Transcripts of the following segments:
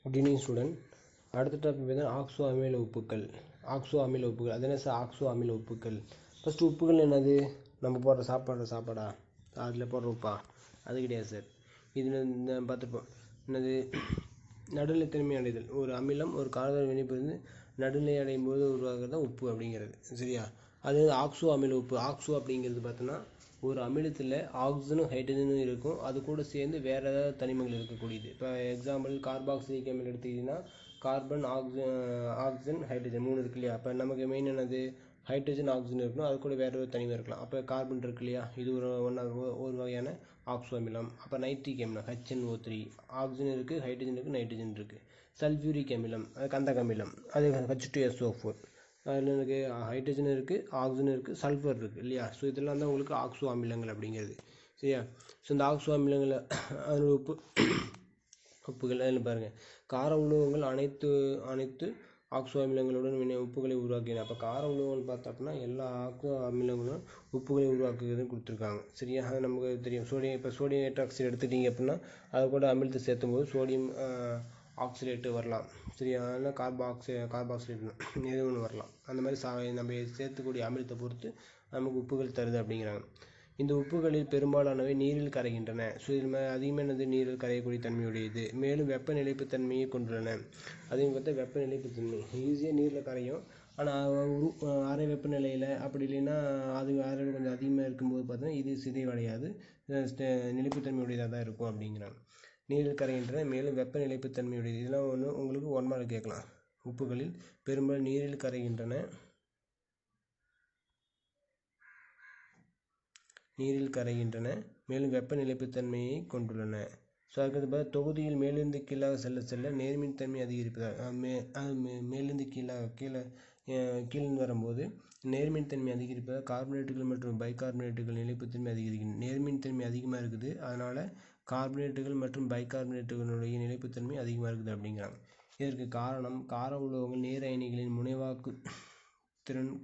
Good evening student. அடுத்த topic வந்து ஆக்சோ அமில உப்புக்கள். அது என்ன சார் ஆக்சோ அமில உப்புக்கள்? ஃபர்ஸ்ட் உப்புகள் என்னது? நம்ம போடுற சாப்பாடா அதில் போடுற உப்பா? அது கிடையாது சார். இது பார்த்துப்போம். என்னது? நடுநிலைத்தன்மை அடைதல். ஒரு அமிலம் ஒரு காரத்துடன் வினைபுரிந்து நடுநிலை அடையும் போது உருவாகிறது தான் உப்பு அப்படிங்கிறது. சரியா? அது ஆக்சோ அமில உப்பு. ஆக்சோ அப்படிங்கிறது பார்த்தோன்னா ஒரு அமிலத்தில் ஆக்சிஜனும் ஹைட்ரஜனும் இருக்கும். அது கூட சேர்ந்து வேறு ஏதாவது தனிமங்கள் இருக்கக்கூடியது. இப்போ எக்ஸாம்பிள் கார்பாக்சிலிக் அமிலம் எடுத்துக்கிட்டிங்கன்னா கார்பன், ஆக்சிஜன், ஹைட்ரஜன் 3 இருக்கு இல்லையா? அப்போ நமக்கு மெயின் என்னது? ஹைட்ரஜன், ஆக்சிஜன் இருக்கணும். அது கூட வேறு ஒரு தனிமம் இருக்கலாம். அப்போ கார்பன் இருக்கு இல்லையா? இது ஒரு வகையான ஆக்சோ அமிலம். அப்போ நைட்ரிக் அமிலம் HNO3. ஆக்சிஜன் இருக்குது, ஹைட்ரஜன் இருக்குது, நைட்ரஜன் இருக்குது. சல்ஃபியூரிக் அமிலம் அது கந்தக அமிலம், அது H2SO4. அதில் எனக்கு ஹைட்ரஜன் இருக்குது, ஆக்சிஜன் இருக்குது, சல்ஃபர் இருக்குது இல்லையா? ஸோ இதெல்லாம் தான் உங்களுக்கு ஆக்சோ அமிலங்கள் அப்படிங்கிறது. சரியா? ஸோ இந்த ஆக்சோ அமிலங்களை அது உப்புகள் அதில் பாருங்கள், கார உலோகங்கள் அனைத்து ஆக்சோ அமிலங்களுடன் உப்புகளை உருவாக்கின. அப்போ கார உலோகங்கள் பார்த்தோம்னா எல்லா ஆக்சோ அமிலங்களும் உப்புகளை உருவாக்குறதுன்னு கொடுத்துருக்காங்க. சரியா? அது நமக்கு தெரியும். சோடியம் ஹைட்ராக்சைடு எடுத்துக்கிட்டிங்க அப்படின்னா அது கூட அமிலத்தை சேர்த்தும் போது சோடியம் ஆக்சிலேட்டு வரலாம். சரியா? அதனால் கார்பாக்சிலேட் எது ஒன்று வரலாம். அந்த மாதிரி நம்ம சேர்த்துக்கூடிய அமிலத்தை பொறுத்து நமக்கு உப்புகள் தருது அப்படிங்கிறாங்க. இந்த உப்புகளில் பெரும்பாலானவை நீரில் கரைகின்றன. ஸோ இது மாதிரி அதிகமானது நீரில் கரையக்கூடிய தன்மையுடையது. மேலும் வெப்ப நிலைப்புத்தன்மையை கொண்டுள்ளன. அதையும் பார்த்தா வெப்ப நிலைப்புத்தன்மை ஈஸியாக நீரில் கரையும். ஆனால் அரை வெப்பநிலையில் அப்படி இல்லைன்னா அது வேறு கொஞ்சம் அதிகமாக இருக்கும்போது பார்த்தீங்கன்னா இது சிதைவடையாது, நிலைப்புத்தன்மையுடையதாக தான் இருக்கும் அப்படிங்கிறாங்க. நீரில் கரைகின்றன, மேலும் வெப்ப நிலைப்புத்தன்மையுடையது. இதெல்லாம் உங்களுக்கு 1 மார்க் கேட்கலாம். உப்புகளில் பெரும்பாலும் நீரில் கரைகின்றன, மேலும் வெப்ப நிலைப்புத்தன்மையை கொண்டுள்ளன. ஸோ அதுக்கு தொகுதியில் மேலிருந்து கீழாக செல்ல நேர்மின் தன்மை அதிகரிப்பதால் மேலிருந்து கீழிருந்து வரும்போது நேர்மின் தன்மை அதிகரிப்பதால் கார்பனேட்டுகள் மற்றும் பைகார்பனேட்டுகள் நிலைப்புத்தன்மை அதிகரிக்கின்றன. நேர்மின் தன்மை அதிகமாக இருக்குது, அதனால் கார்பனேட்டுகள் மற்றும் பைகார்பனேட்டுகளுடைய நிலைப்புத்தன்மை அதிகமாக இருக்குது அப்படிங்கிறாங்க. இதற்கு காரணம் கார உலோகங்கள் நேர் அயனிகளின் முனைவாக்கு திறன்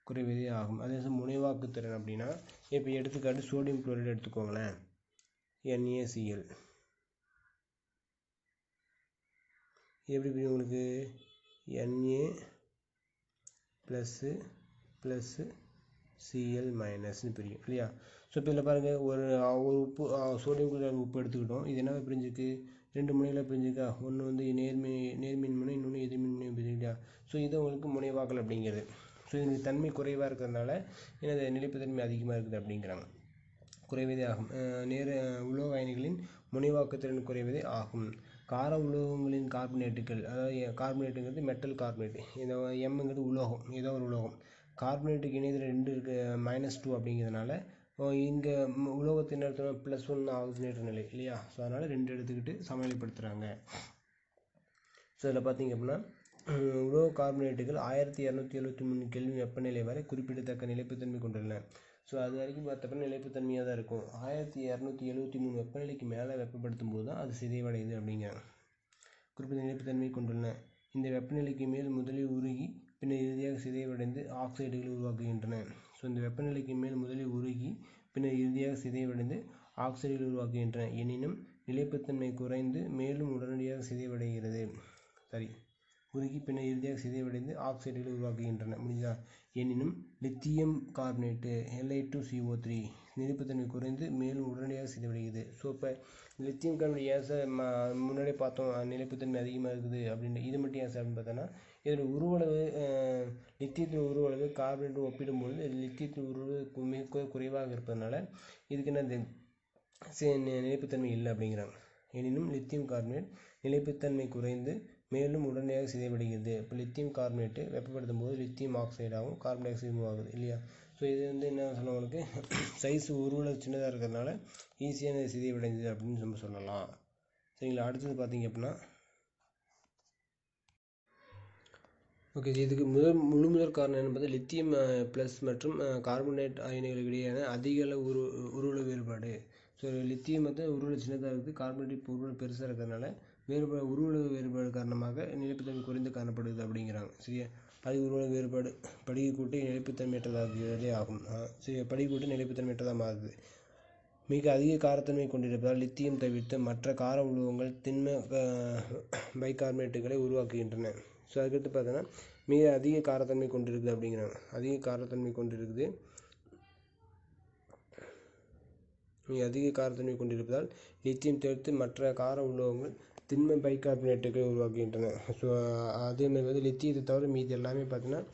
குறைவதே ஆகும். அதே முனைவாக்கு திறன் அப்படின்னா இப்போ எடுத்துக்காட்டு சோடியம் குளோரைடு எடுத்துக்கோங்களேன், NaCl. எப்படி பிரியும் உங்களுக்கு? Na ப்ளஸ் Cl மைனஸ்னு பிரியும் இல்லையா? ஸோ இப்போ இதில் பாருங்கள், ஒரு உப்பு சோடியம் குளோரைடு உப்பு எடுத்துக்கிட்டோம். இது என்ன பிரிஞ்சிருக்கு? 2 முனையில் பிரிஞ்சிருக்கா? ஒன்று வந்து நேர்மின் முனை, இன்னொன்று எதிர்மின் முனை பிரிஞ்சிருக்கா? ஸோ இது உங்களுக்கு முனைவாக்கல் அப்படிங்கிறது. ஸோ இதனுடைய தன்மை குறைவாக இருக்கிறதுனால எனது நிலைப்புத்தன்மை அதிகமாக இருக்குது அப்படிங்கிறாங்க. குறைவதே ஆகும். உலோக அயனிகளின் முனைவாக்குத்திறன் குறைவதே ஆகும். கார உலோகங்களின் கார்பனேட்டுகள், அதாவது கார்பனேட்டுங்கிறது மெட்டல் கார்பனேட், இந்த எம்ங்கிறது உலோகம், ஏதோ ஒரு உலோகம். கார்பனேட்டுக்கு இணையத்தில் 2 இருக்குது, -2 அப்படிங்கிறதுனால இங்கே உலோகத்தின் இடத்துல +1 ஆக்சிஜனேற்ற நிலை இல்லையா? ஸோ அதனால் 2 எடுத்துக்கிட்டு சமநிலைப்படுத்துகிறாங்க. ஸோ இதில் பார்த்தீங்க அப்படின்னா உலோக கார்பனேட்டுகள் 1273 கெல்வின் வெப்பநிலை வரை குறிப்பிடத்தக்க நிலைப்புத்தன்மை கொண்டுள்ளன. ஸோ அது வரைக்கும் பார்த்தப்ப நிலைப்புத்தன்மையாக தான் இருக்கும். 1273 வெப்பநிலைக்கு மேலே வெப்பப்படுத்தும் போது தான் அது சிதைவடையுது அப்படிங்கிறாங்க. குறிப்பிட்ட நிலைப்புத்தன்மை கொண்டுள்ளன. இந்த வெப்பநிலைக்கு மேல் முதலில் உருகி பின்னர் இறுதியாக சிதைவடைந்து ஆக்சைடுகளை உருவாக்குகின்றன. ஸோ இந்த வெப்பநிலைக்கு மேல் முதலில் உருகி பின்னர் இறுதியாக சிதைவடைந்து ஆக்சைடுகளை உருவாக்குகின்றன. எனினும் நிலைப்புத்தன்மை குறைந்து மேலும் உடனடியாக சிதைவடைகிறது. உருகி பின்னர் இறுதியாக சிதைவடைந்து ஆக்சைடுகளை உருவாக்குகின்றன. முடிஞ்சா? எனினும் லித்தியம் கார்பனேட்டு Li2CO3 நிலைப்புத்தன்மை குறைந்து மேலும் உடனடியாக சிதைவடைகிறது. ஸோ இப்போ லித்தியம் கார்பனேட் ஏன் சார் முன்னாடியே பார்த்தோம் நிலைப்புத்தன்மை அதிகமாக இருக்குது அப்படின்னு, இது மட்டும் ஏன் சார் அப்படின்னு பார்த்தோன்னா இதோட உருவளவு லித்தியத்தின் உருவளவு கார்பனேட்டு ஒப்பிடும்பொழுது லித்தியத்தின் உருவளவு மிக குறைவாக இருப்பதனால இதுக்கு என்ன நிலைப்புத்தன்மை இல்லை அப்படிங்கிறாங்க. எனினும் லித்தியம் கார்பனேட் நிலைப்புத்தன்மை குறைந்து மேலும் உடனடியாக சிதைவடைகிறது. இப்போ லித்தியம் கார்பனேட்டு வெப்பப்படுத்தும் போது லித்தியம் ஆக்சைடாகவும் கார்பன் டை ஆக்சைடு மூவ் ஆகுது இல்லையா? ஸோ இது வந்து என்ன சொல்ல உங்களுக்கு சைஸ் உருவளவு சின்னதாக இருக்கிறதுனால ஈஸியாக சிதைவடைஞ்சது அப்படின்னு நம்ம சொல்லலாம். சரிங்களா? அடுத்தது பார்த்தீங்க அப்படின்னா ஓகே, இதுக்கு முதல் காரணம் என்ன பார்த்தா லித்தியம் ப்ளஸ் மற்றும் கார்பனேட் அயனிகளுக்கு இடையேயான அதிக அளவு உருவளவு வேறுபாடு. ஸோ லித்தியம் வந்து உருவளவு சின்னதாக இருக்குது, கார்பனேட் இப்போ உருவளவு பெருசாக இருக்கிறதுனால உருவளவு வேறுபாடு காரணமாக நிலைப்புத்தன்மை குறைந்து காணப்படுது அப்படிங்கிறாங்க. சரியா? அதிக உருவளவு வேறுபாடு படிக கூட்டி நிலைப்புத்தன்மையற்றதாகிறதே ஆகும். சரி, படிக கூட்டி நிலைப்புத்தன்மையற்றதாக மாறுது. மிக அதிக காரத்தன்மை கொண்டிருப்பதால் லித்தியம் தவிர்த்து மற்ற கார உலோகங்கள் திண்ம பைகார்பனேட்டுகளை உருவாக்குகின்றன. ஸோ அதுக்கடுத்து பார்த்தோன்னா மிக அதிக காரத்தன்மை கொண்டிருக்குது அப்படிங்கிறாங்க. அதிக காரத்தன்மை கொண்டிருக்குது, மிக அதிக காரத்தன்மை கொண்டிருப்பதால் லித்தியம் தவிர்த்து மற்ற கார உலோகங்கள் திண்ம பைகார்பனேட்டுகளை உருவாக்குகின்றன. ஸோ அதேமாதிரி வந்து லித்தியத்தை தவிர மீதி எல்லாமே பார்த்தீங்கன்னா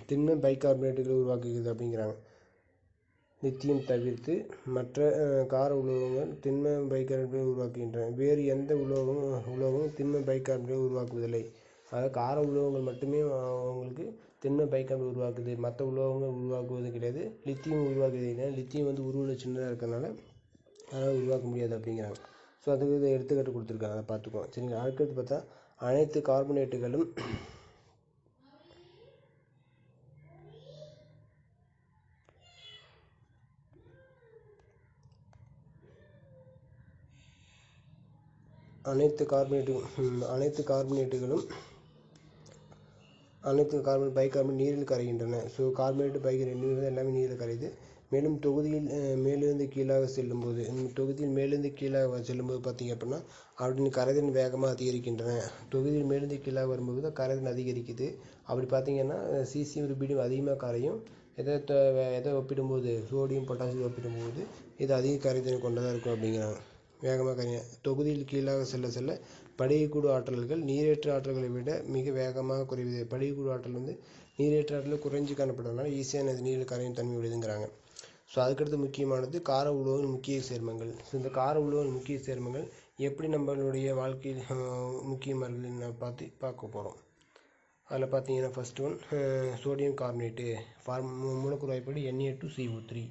திண்ம பைகார்பனேட்டுகளை உருவாக்குகிறது அப்படிங்கிறாங்க. லித்தியம் தவிர்த்து மற்ற கார உலோகங்கள் திண்ம பைகார்பனேட்டை உருவாக்குகின்றன. வேறு எந்த உலோகமும் திண்ம பைகார்பனேட்டை உருவாக்குவதில்லை. அதாவது கார உலோகங்கள் மட்டுமே அவங்களுக்கு திண்ம பைகார்பனேட் உருவாக்குது, மற்ற உலோகங்கள் உருவாக்குவது கிடையாது. லித்தியம் உருவாக்குவது கிடையாது. லித்தியம் வந்து உருவில் சின்னதாக இருக்கிறதுனால அதனால் உருவாக்க முடியாது அப்படிங்கிறாங்க. ஸோ அதுக்கு இதை எடுத்துக்காட்டு கொடுத்துருக்காங்க, அதை பார்த்துக்குவோம் சரிங்களா. அடுத்தது பார்த்தா அனைத்து கார்பனேட்டுகளும் அனைத்து பைகார்பனேட் நீரில் கரைகின்றன. ஸோ கார்பனேட் பைகார்பனேட் எல்லாமே நீரில் கரையுது. மேலும் தொகுதியில் மேலிருந்து கீழாக செல்லும்போது பார்த்தீங்க அப்படின்னா அப்படின்னு கரைதிறன் வேகமாக அதிகரிக்கின்றன. தொகுதியில் மேலிருந்து கீழாக வரும்போது தான் கரைதிறன் அதிகரிக்குது. அப்படி பார்த்தீங்கன்னா சீசியம் ருபீடியம் அதிகமாக கரையும். எதை ஒப்பிடும்போது சோடியம் பொட்டாசியம் ஒப்பிடும்போது இது அதிக கரைதிறன் கொண்டதாக இருக்கும் அப்படிங்கிறாங்க. வேகமாக கரையும். தொகுதியில் கீழாக செல்ல செல்ல படிகக்கூடு ஆற்றல்கள் நீரேற்ற ஆற்றல்களை விட மிக வேகமாக குறைவது. படிகக்கூடு ஆற்றல் வந்து நீரேற்ற ஆற்றல் குறைஞ்சி காணப்படுறதுனால ஈஸியாக நீரில் கரையும் தன்மை உடையதுங்கிறாங்க. ஸோ அதுக்கடுத்து முக்கியமானது கார உலோகங்கள் முக்கிய சேர்மங்கள். ஸோ இந்த கார உலோகங்கள் முக்கிய சேர்மங்கள் எப்படி நம்மளுடைய வாழ்க்கையில் முக்கியமானதுன்னு பார்க்க போகிறோம். அதில் பார்த்தீங்கன்னா ஃபஸ்ட் ஒன் சோடியம் கார்பனேட்டு மூலக்கூறு வாய்ப்பாடு Na2CO3.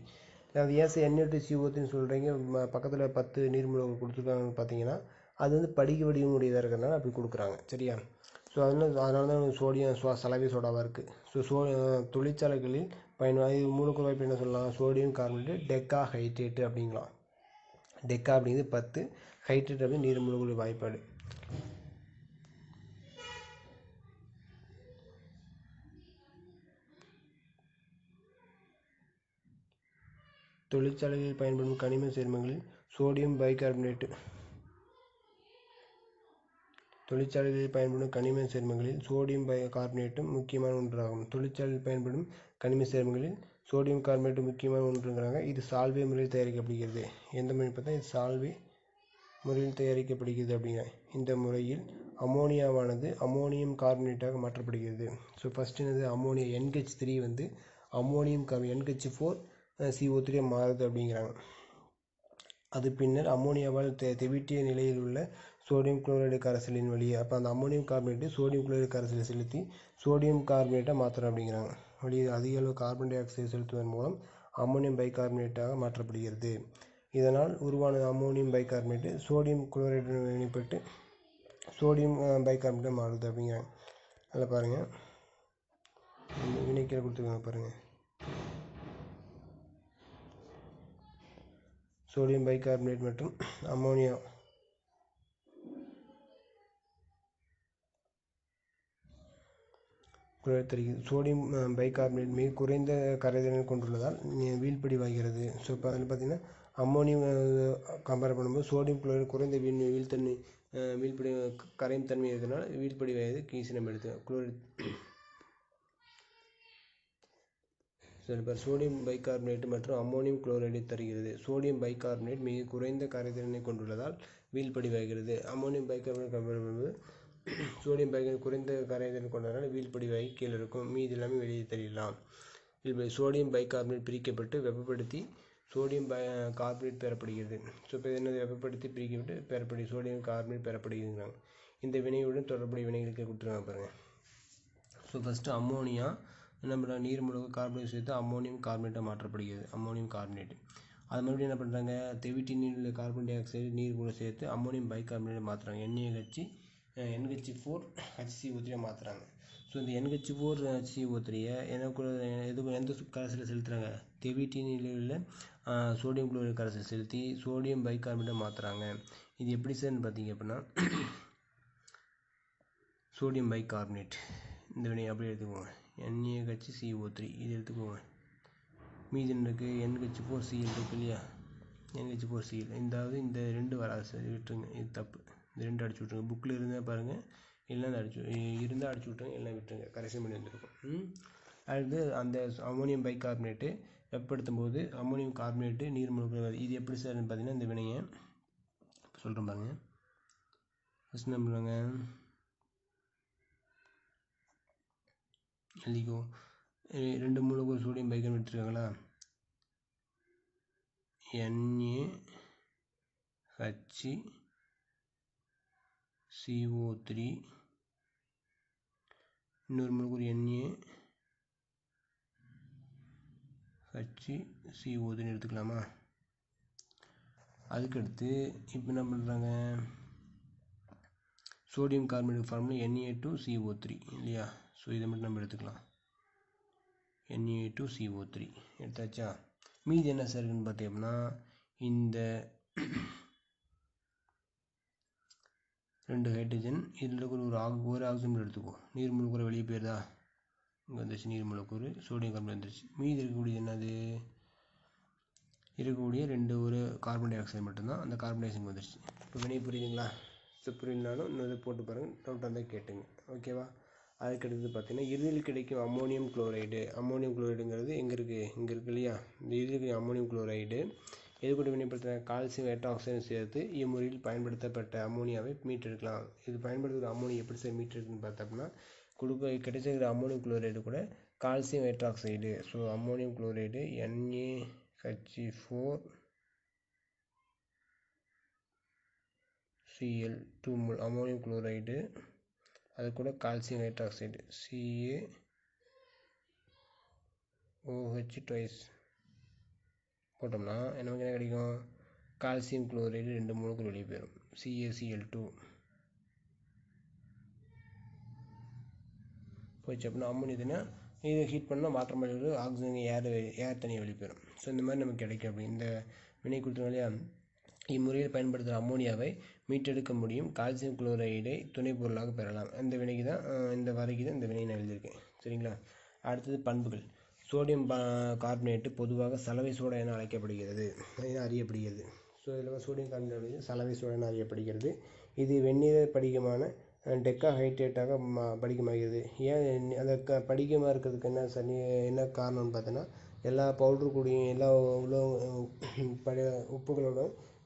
அது ஏன் Na2CO3ன்னு சொல்கிறீங்க, பக்கத்தில் 10 நீர்மூலங்கள் கொடுத்துருக்காங்கன்னு பார்த்தீங்கன்னா அது வந்து படிக வடிவமுடையதாக இருக்கிறதுனால அப்படி கொடுக்குறாங்க சரியா. ஸோ அதனால தான் சோடியம் சலவை சோடாவாக இருக்குது. ஸோ தொழிற்சாலைகளில் மூலக்கூறு வாய்ப்பு என்ன சொல்லலாம், sodium carbonate deca hydrate அப்படிங்கலாம். Deca அப்படிங்கிறது 10, ஹைட்ரேட் அப்படின்னு நீர் மூலக்கூறு வாய்ப்பாடு. தொழிற்சாலைகளில் பயன்படும் கனிம சேர்மங்களில் சோடியம் பைகார்பனேட்டு முக்கியமான ஒன்றாகும். தொழிற்சாலையில் பயன்படும் கனிம சேர்மங்களில் சோடியம் கார்பனேட்டு முக்கியமான ஒன்றுங்கிறாங்க. இது சால்வே முறையில் தயாரிக்கப்படுகிறது. எந்த முறை பார்த்தா இது சால்வே முறையில் தயாரிக்கப்படுகிறது அப்படிங்கிற. இந்த முறையில் அமோனியாவானது அமோனியம் கார்பனேட்டாக மாற்றப்படுகிறது. ஸோ ஃபஸ்ட்டு என்னது அமோனியா NH3 வந்து அமோனியம் NH4CO3 மாறுது அப்படிங்கிறாங்க. அது பின்னர் அமோனியாவால் தெவிட்டிய நிலையில் உள்ள சோடியம் குளோரைடு கரைசலின் வழியே அப்போ அந்த அமோனியம் கார்பனேட்டு சோடியம் குளோரைடு கரைசலை செலுத்தி சோடியம் கார்பனேட்டாக மாற்றணும் அப்படிங்கிறாங்க. வழியே அதிக அளவு கார்பன் டை ஆக்சைடு செலுத்துவதன் மூலம் அமோனியம் பைகார்பனேட்டாக மாற்றப்படுகிறது. இதனால் உருவான அமோனியம் பைகார்பனேட்டு சோடியம் குளோரைடு இணைப்பட்டு சோடியம் பைகார்பனேட்டாக மாறுது அப்படிங்கிறாங்க. அதில் பாருங்கள் வினைக்கீழே கொடுத்துருக்காங்க பாருங்கள். சோடியம் பைகார்பனேட் மற்றும் அமோனியா தருகிறது. சோடியம் பைகார்பனேட் மிக குறைந்த கரைதிறன் கொண்டுள்ளதால் வீழ்படிவாகிறது. ஸோ இப்போ அதில் பார்த்தீங்கன்னா அம்மோனியம் கம்பேர் பண்ணும்போது சோடியம் குளோரைடு குறைந்த வீழ்படி கரையும் தன்மை இருக்கிறதுனால வீழ்படிவாகிறது ஈஸி நம்ம எடுத்து குளோரைடு. சோடியம் பைகார்பனேட் மற்றும் அம்மோனியம் குளோரைடை தருகிறது. சோடியம் பைகார்பனேட் மிக குறைந்த கரைதிறனை கொண்டுள்ளதால் வீழ்படிவாகிறது. அம்மோனியம் பைகார்பனேட் கம்பேர் பண்ணும்போது சோடியம் பைகார்பனேட் குறைந்த கரைதிறன் கொண்டதால் வீழ்படிவாகி கீழே இருக்கும். மீது எல்லாமே வெளியே தெரியலாம். சோடியம் பைகார்பனேட் பிரிக்கப்பட்டு வெப்பப்படுத்தி சோடியம் கார்பனேட் பெறப்படுகிறது. ஸோ இப்போ என்னது வெப்பப்படுத்தி பிரிக்கப்பட்டு பெறப்படுகிறது சோடியம் கார்பனேட் பெறப்படுகிறாங்க. இந்த வினையுடன் தொடர்புடைய வினைகளுக்கு கொடுத்துருவாங்க பாருங்கள். ஸோ ஃபஸ்ட்டு அம்மோனியா நம்ம நீர் மூலக கார்பனேட் சேர்த்து அம்மோனியம் கார்பனேட்டாக மாற்றப்படுகிறது. அம்மோனியம் கார்பனேட் அது மறுபடியும் என்ன பண்ணுறாங்க, தெவிட்டி நீரில் கார்பன் டை ஆக்சைடு நீர் கூட சேர்த்து அம்மோனியம் பைகார்பனேட் மாற்றுறாங்க. NaHCO3 மாற்றுறாங்க. ஸோ இந்த NH4HCO3 எந்த கரைசலில் செலுத்துகிறாங்க, தெவிட்டி நீரில் சோடியம் குளோரைடு கரைசல் செலுத்தி சோடியம் பைகார்பனேட்டை மாற்றுறாங்க. இது எப்படி சார்னு பார்த்தீங்க அப்படின்னா சோடியம் பைகார்பனேட் இந்த வினை அப்படியே எடுத்துக்கோங்க. NaHCO3 இது எடுத்துக்கோங்க. மீதி இருக்குது NH4Cl இருக்கு இல்லையா, NH4Cl. இந்த 2 வராது சார், விட்டுருங்க, இது தப்பு. இந்த 2 அடிச்சு விட்ருங்க. புக்கில் இருந்தால் பாருங்கள், இல்லைன்னா இருந்தால் அடிச்சு விட்ருங்க, இல்லைன்னா விட்டுருங்க, கரெக்ஷன் பண்ணி வந்துருக்கும். அடுத்து அந்த அம்மோனியம் பைகார்பனேட்டு வெப்பப்படுத்தும் போது அம்மோனியம் கார்பனேட்டு நீர் மூலக்கூறு. இது எப்படி சார்னு பார்த்தீங்கன்னா, இந்த வினையை சொல்கிறேன் பாருங்க. ஃபஸ்ட் என்ன பண்ணுவாங்க, எழுதிக்கோ. 2 மூலக்கூறு சோடியம் பைகார்பனேட் எடுத்துருக்காங்களா, NaHCO3, இன்னொரு மூலக்கூறு NaHCO3 எடுத்துக்கலாமா. அதுக்கடுத்து இப்போ என்ன பண்ணுறாங்க, சோடியம் கார்பனேட் ஃபார்முலா Na2CO3 இல்லையா. ஸோ இதை மட்டும் நம்ம எடுத்துக்கலாம், Na2CO3 எடுத்தாச்சா. மீதி என்ன சார் இருக்குன்னு பார்த்தீங்கன்னா, இந்த 2 ஹைட்ரஜன், இதில் ஒரு ஆக்சிஜன் எடுத்துக்கோ. நீர் மூலக்கூறு வெளியே போயிருதா, இங்கே வந்துச்சு நீர் மூலக்கூறு, சோடியம் கார்பனேட் வந்துருச்சு. மீதி இருக்கக்கூடியது என்னது, இருக்கக்கூடிய ஒரு கார்பன் டை ஆக்சைடு மட்டும்தான். அந்த கார்பன் டை ஆக்சைடு வந்துருச்சு. இப்போ வினை புரியுதுங்களா. ஸோ புரியலனாலும் இன்னொரு போட்டு பாருங்கள், டவுட்டாக இருந்தால் கேட்டுங்க, ஓகேவா. அதுக்கடுத்து பார்த்தீங்கன்னா, இறுதியில் கிடைக்கும் அம்மோனியம் குளோரைடு. அம்மோனியம் குளோரைடுங்கிறது எங்கே இருக்குது, இங்கே இருக்குது இல்லையா. இந்த இறுதியில் அம்மோனியம் குளோரைடு எது கூட வினைப்படுத்த, கால்சியம் ஹைட்ராக்சைடு சேர்த்து இம்முறையில் பயன்படுத்தப்பட்ட அம்மோனியாவை மீட்டெடுக்கலாம். இது பயன்படுத்துகிற அம்மோனியா எப்படி சார் மீட்டெடுக்குன்னு பார்த்தோம்னா, கிடைச்சிருக்கிற அம்மோனியம் குளோரைடு கூட calcium hydroxide. So ammonium chloride NaHC4Cl2 ammonium chloride, அது கூட கால்சியம் ஹைட்ராக்சைடு CaOH twice போட்டோம்னா நமக்கு என்ன கிடைக்கும், கால்சியம் குளோரைடு 2 மூலக்கூறு வெளியே போயிடும், CaCl2 போச்சு. அப்படின்னா அம்மோனியத்தினா இதை ஹீட் பண்ணால் வாட்டர் மாலிகுலர், ஆக்சிஜன் ஏர் தனியாக வெளியே போயிடும். ஸோ இந்த மாதிரி நமக்கு கிடைக்கும். அப்படி இந்த வினை கொடுத்தோம் இல்லையா. இம்முறையில் பயன்படுத்துகிற அம்மோனியாவை மீட்டெடுக்க முடியும், கால்சியம் குளோரைடை துணை பொருளாக பெறலாம். இந்த வினைக்கு தான் இந்த வினையை நான் எழுதியிருக்கேன், சரிங்களா. அடுத்தது பண்புகள். சோடியம் கார்பனேட்டு பொதுவாக சலவை சோடா என அழைக்கப்படுகிறது, அறியப்படுகிறது. ஸோ இதில் சோடியம் கார்பனேட் சலவை சோடா என அறியப்படுகிறது. இது வெந்நீர படிகமான டெக்காஹைட்ரேட்டாக படிகமாகிறது. ஏன் அந்த படிகமாக இருக்கிறதுக்கு என்ன காரணம்னு பார்த்தோன்னா, எல்லா பவுட்ரு கூடியும் எல்லா உப்புகளோட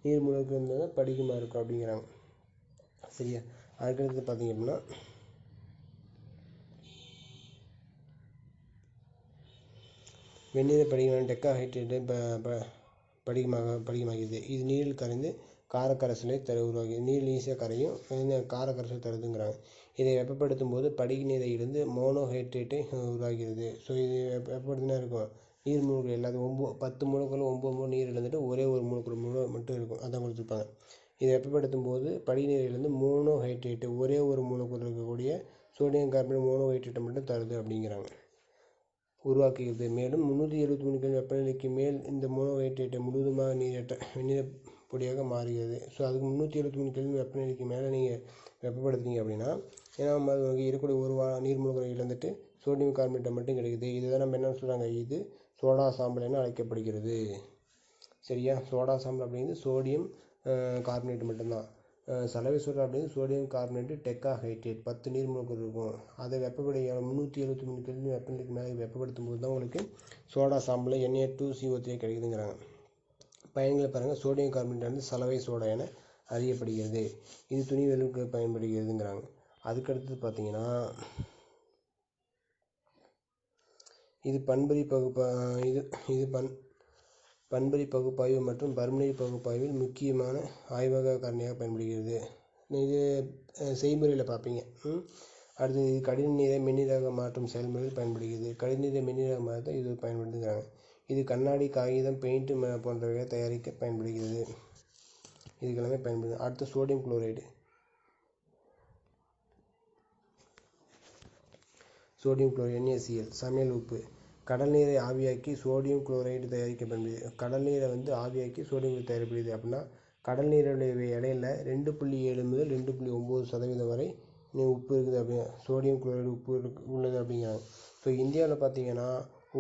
நீர் மூலக்கூறு இருந்தால் படிகமாக இருக்கும் அப்படிங்கிறாங்க, சரியா. அதுக்கடுத்து பார்த்தீங்க அப்படின்னா, வெந்நீர படிகமான டெக்காஹைட்ரேட்டை படிகமாகிறது. இது நீரில் கரைந்து காரக்கரைசலை உருவாகி, நீரில் ஈஸியாக கரையும், காரக்கரைசல் தருதுங்கிறாங்க. இதை வெப்பப்படுத்தும் போது படிக நீரையிலிருந்து மோனோஹைட்ரேட்டை உருவாகிறது. ஸோ இது வெப்பப்படுத்தினா இருக்கும், நீர் மூலக்கூறு எல்லாத்தையும் 10 மூலக்கூறு 9 நீர் இருந்துட்டு ஒரே ஒரு மூலக்கூறு மட்டும் இருக்கும், அதான் கொடுத்துருப்பாங்க. இதை வெப்பப்படுத்தும் போது படிக நீரிலிருந்து மோனோஹைட்ரேட்டு, ஒரே ஒரு மூலக்கூறு இருக்கக்கூடிய சோடியம் கார்பனேட் மோனோஹைட்ரேட்டை மட்டும் தருது அப்படிங்கிறாங்க, உருவாக்குகிறது. மேலும் 373 கெல்வின் வெப்பநிலைக்கு மேல் இந்த மோனோஹைட்ரேட்டை முழுவதுமாக வெந்நீர பொடியாக மாறுகிறது. ஸோ அதுக்கு 373 கெல்வின் வெப்பநிலைக்கு மேலே நீங்கள் வெப்பப்படுத்துனீங்க அப்படின்னா, ஏன்னா இருக்கக்கூடிய ஒரு நீர் மூலக்கூறை இழந்துட்டு சோடியம் கார்பனேட்டை மட்டும் கிடைக்குது. இதுதான் நம்ம என்ன சொல்கிறாங்க, இது சோடா சாம்பல் என அழைக்கப்படுகிறது, சரியா. சோடா சாம்பல் அப்படிங்கிறது சோடியம் கார்பனேட் மட்டும்தான். சலவை சோடா அப்படிங்கிறது சோடியம் கார்பனேட்டு டெக்காஹைட்ரேட் 10 நீர் மூலக்கூறு இருக்கும். அதை 373 கெல்வின் வெப்பநிலைக்கு மேலே வெப்பப்படுத்தும் போது தான் உங்களுக்கு சோடா சாம்பல் Na2CO3 கிடைக்குதுங்கிறாங்க. பயன்களை பாருங்கள். சோடியம் கார்பனேட் வந்து சலவை சோடா என அறியப்படுகிறது. இது துணிகளுக்கு பயன்படுகிறதுங்கிறாங்க. அதுக்கடுத்து பார்த்தீங்கன்னா, இது பண்பறி பகுப்பாய்வு மற்றும் பருமநிலை பகுப்பாய்வில் முக்கியமான ஆய்வக காரணியாக பயன்படுகிறது. இது செய்முறையில் பார்ப்பீங்க. அடுத்தது இது கடின நீரை மென்னீராக மாற்றும் செயல்முறையில் பயன்படுகிறது. கடின நீரை மென்னீராக மாற்ற இது பயன்படுத்துகிறாங்க. இது கண்ணாடி, காகிதம், பெயிண்ட் போன்றவைகளை தயாரிக்க பயன்படுகிறது. இதுக்கெல்லாமே பயன்படுது. அடுத்து சோடியம் குளோரைடு. NaCl சமையல் உப்பு. கடல் நீரை ஆவியாக்கி சோடியம் குளோரைடு தயாரிக்க பயன்படுது. கடல் நீரை ஆவியாக்கி சோடியம் குளோரைடு தயாரிக்கப்படுது. அப்படின்னா கடல் நீருடைய இடையில 2.7 முதல் 2.9% வரை உப்பு இருக்குது அப்படின்னா சோடியம் குளோரைடு உப்பு உள்ளது அப்படிங்கிறாங்க. ஸோ இந்தியாவில் பார்த்தீங்கன்னா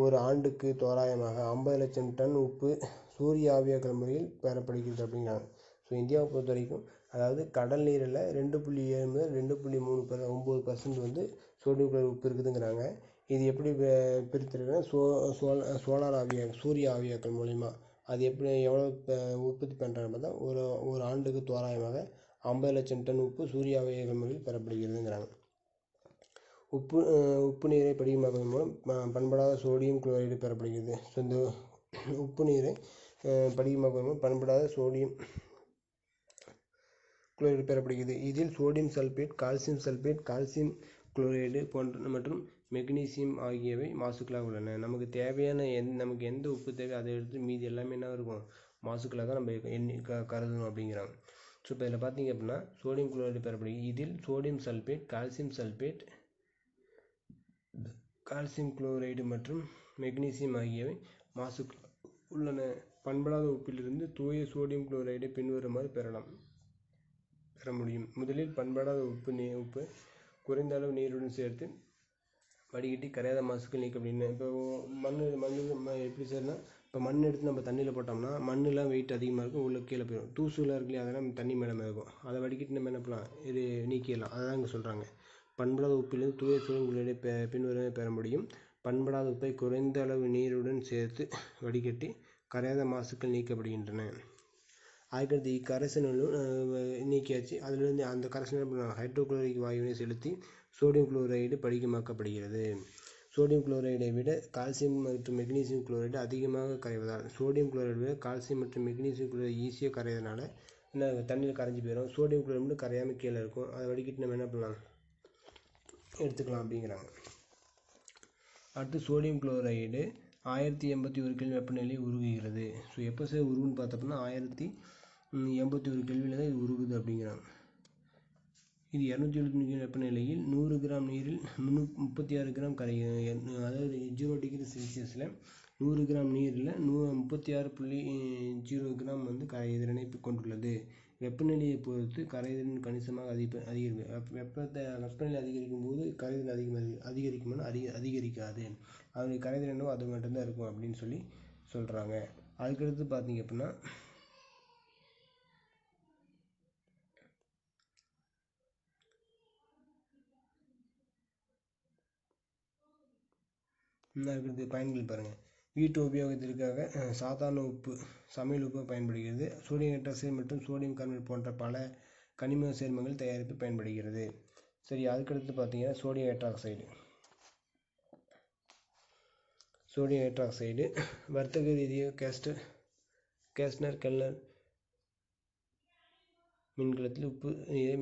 ஒரு ஆண்டுக்கு தோராயமாக 50 லட்சம் டன் உப்பு சூரிய ஆவியாக்கல் முறையில் பெறப்படுகிறது அப்படிங்கிறாங்க. ஸோ இந்தியாவை பொறுத்த வரைக்கும் அதாவது கடல் நீரில் 2.7 முதல் 2.9% வந்து சோடியம் குளோரைடு உப்பு இருக்குதுங்கிறாங்க. இது எப்படி பிரித்திருக்குன்னா சோலார் சூரிய ஆவியாக்கல் மூலிமா அது எப்படி எவ்வளோ உற்பத்தி பண்ணுறாங்க தான் ஒரு ஆண்டுக்கு தோராயமாக 50 லட்சம் டன் உப்பு சூரிய ஆவியாக்கல் முறையில் பெறப்படுகிறதுங்கிறாங்க. உப்பு நீரை படிகமாக்குவதன் மூலம் பண்படாத சோடியம் குளோரைடு பெறப்படுகிறது. ஸோ இந்த உப்பு நீரை படிகமாக்குவதன் மூலம் பண்படாத சோடியம் குளோரைடு பெறப்படுகிறது. இதில் sodium sulphate, calcium sulphate, calcium chloride போன்ற மற்றும் மெக்னீசியம் ஆகியவை மாசுக்களாக உள்ளன. நமக்கு தேவையான நமக்கு எந்த உப்பு தேவை அதை எடுத்து மீதி எல்லாமே என்ன இருக்கும், மாசுக்களாக நம்ம கருதணும் அப்படிங்கிறாங்க. ஸோ இப்போ இதில் பார்த்தீங்க அப்படின்னா சோடியம் குளோரைடு பெறப்படுகிறது. இதில் sodium sulphate, calcium sulphate, calcium chloride மற்றும் மெக்னீசியம் ஆகியவை மாசுக்கள் உள்ளன. பண்படாத உப்பிலிருந்து தூய சோடியம் குளோரைடை பின்வருமாறு பெற முடியும். முதலில் பண்படாத உப்பு குறைந்த அளவு நீருடன் சேர்த்து வடிகட்டி கரையாத மாசுக்கள் நீக்க அப்படின்னு. இப்போ மண் எப்படி செய்யணும்னா, இப்போ மண் எடுத்து நம்ம தண்ணியில் போட்டோம்னா மண்ணெலாம் வெயிட் அதிகமாக இருக்கும், உள்ள கீழே போயிடும். தூசுலாம் இருக்கு இல்லையா, அதெல்லாம் தண்ணி மேலே இருக்கும். அதை வடிகட்டி நம்ம என்ன பண்ணலாம், இது நீக்கிடலாம். அதான் இங்கே சொல்கிறாங்க. பண்படாத உப்பிலிருந்து தூய சோடியம் குளோரைடை பின்வருமாறு பெற முடியும். பண்படாத உப்பை குறைந்த அளவு நீருடன் சேர்த்து வடிகட்டி கரையாத மாசுக்கள் நீக்கப்படுகின்றன. அதுக்கடுத்து இக்கரைசலும் நீக்கியாச்சு. அதிலிருந்து அந்த கரைசல் என்ன பண்ணுவாங்க, ஹைட்ரோகுளோரிக் வாயுவினை செலுத்தி சோடியம் குளோரைடு படிகமாக்கப்படுகிறது. சோடியம் குளோரைடை விட கால்சியம் மற்றும் மெக்னீசியம் குளோரைடு அதிகமாக கரைவதால் சோடியம் குளோரைடை விட கால்சியம் மற்றும் மெக்னீசியம் குளோரைடு ஈஸியாக கரையிறதுனால என்ன தண்ணியில் கரைஞ்சி போயிடும். சோடியம் குளோரைடு மட்டும் கரையாமல் கீழே இருக்கும். அதை வடிகட்டி நம்ம என்ன பண்ணலாம், எடுத்துக்கலாம் அப்படிங்கிறாங்க. அடுத்து சோடியம் குளோரைடு 1081 கெல்வின் வெப்பநிலையில் உருகுகிறது. ஸோ எப்போ உருகுன்னு பார்த்தோம்னா 1081 கெல்வினில் தான் இது உருகுது அப்படிங்கிறாங்க. இது 275 வெப்பநிலையில் 100 கிராம் நீரில் 36 கிராம் கரைகிறது. அதாவது 0 டிகிரி செல்சியஸில் 100 கிராம் நீரில் 36.0 கிராம் வந்து கரைதிறனை கொண்டுள்ளது. வெப்பநிலையை பொறுத்து கரைதிறன் கணிசமாக அதிகரிக்கும். வெப்பநிலை அதிகரிக்கும் போது கரைதிறன் அதிகரிக்கும்னா அதிகரிக்காது. அதனுடைய கரைதிறனோ அது மட்டும்தான் இருக்கும் அப்படின்னு சொல்கிறாங்க. அதுக்கடுத்து பார்த்தீங்க அப்படின்னா அதுக்கடுத்து பயன்கள் பாருங்கள். வீட்டு உபயோகத்திற்காக சாதாரண உப்பு, சமையல் உப்பு பயன்படுகிறது. சோடியம் ஹைட்ராக்சைடு மற்றும் சோடியம் கார்பனேட் போன்ற பல கனிம சேர்மங்கள் தயாரிப்பு பயன்படுகிறது. சரி, அதுக்கடுத்து பார்த்தீங்கன்னா சோடியம் ஹைட்ராக்சைடு வர்த்தக ரீதியாக கேஸ்டனர் கெல்லர் மின்கலத்தில் உப்பு நீரை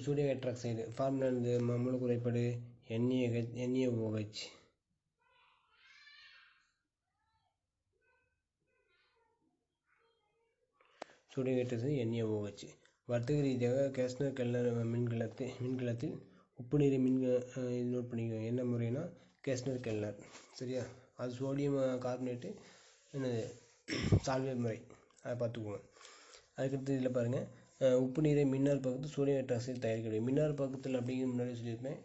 சோடியம் ஹைட்ராக்சைடு ஃபார்முலா மூல குறைபாடு NaOH. சோடியம் ஹைட்ராக்சைடு NaOH வர்த்தக ரீதியாக கேஸ்டனர் கெல்லர் மின்கலத்தில் உப்பு நீரை இது நோட் பண்ணிக்கோங்க. என்ன முறைனா கேஸ்டனர் கெல்லர், சரியா? அது சோடியம் கார்பனேட்டு என்னது சால்வேட் முறை, அதை பார்த்துக்குவோங்க. அதுக்கடுத்து இதில் பாருங்கள், உப்பு நீரை மின்னார் பக்கத்தில் சோடியம் ஹைட்ராக்சைடு தயாரிக்கப்படுகிறது. மின்னார் பக்கத்தில் அப்படிங்கிற முன்னாடி சொல்லியிருப்பேன்.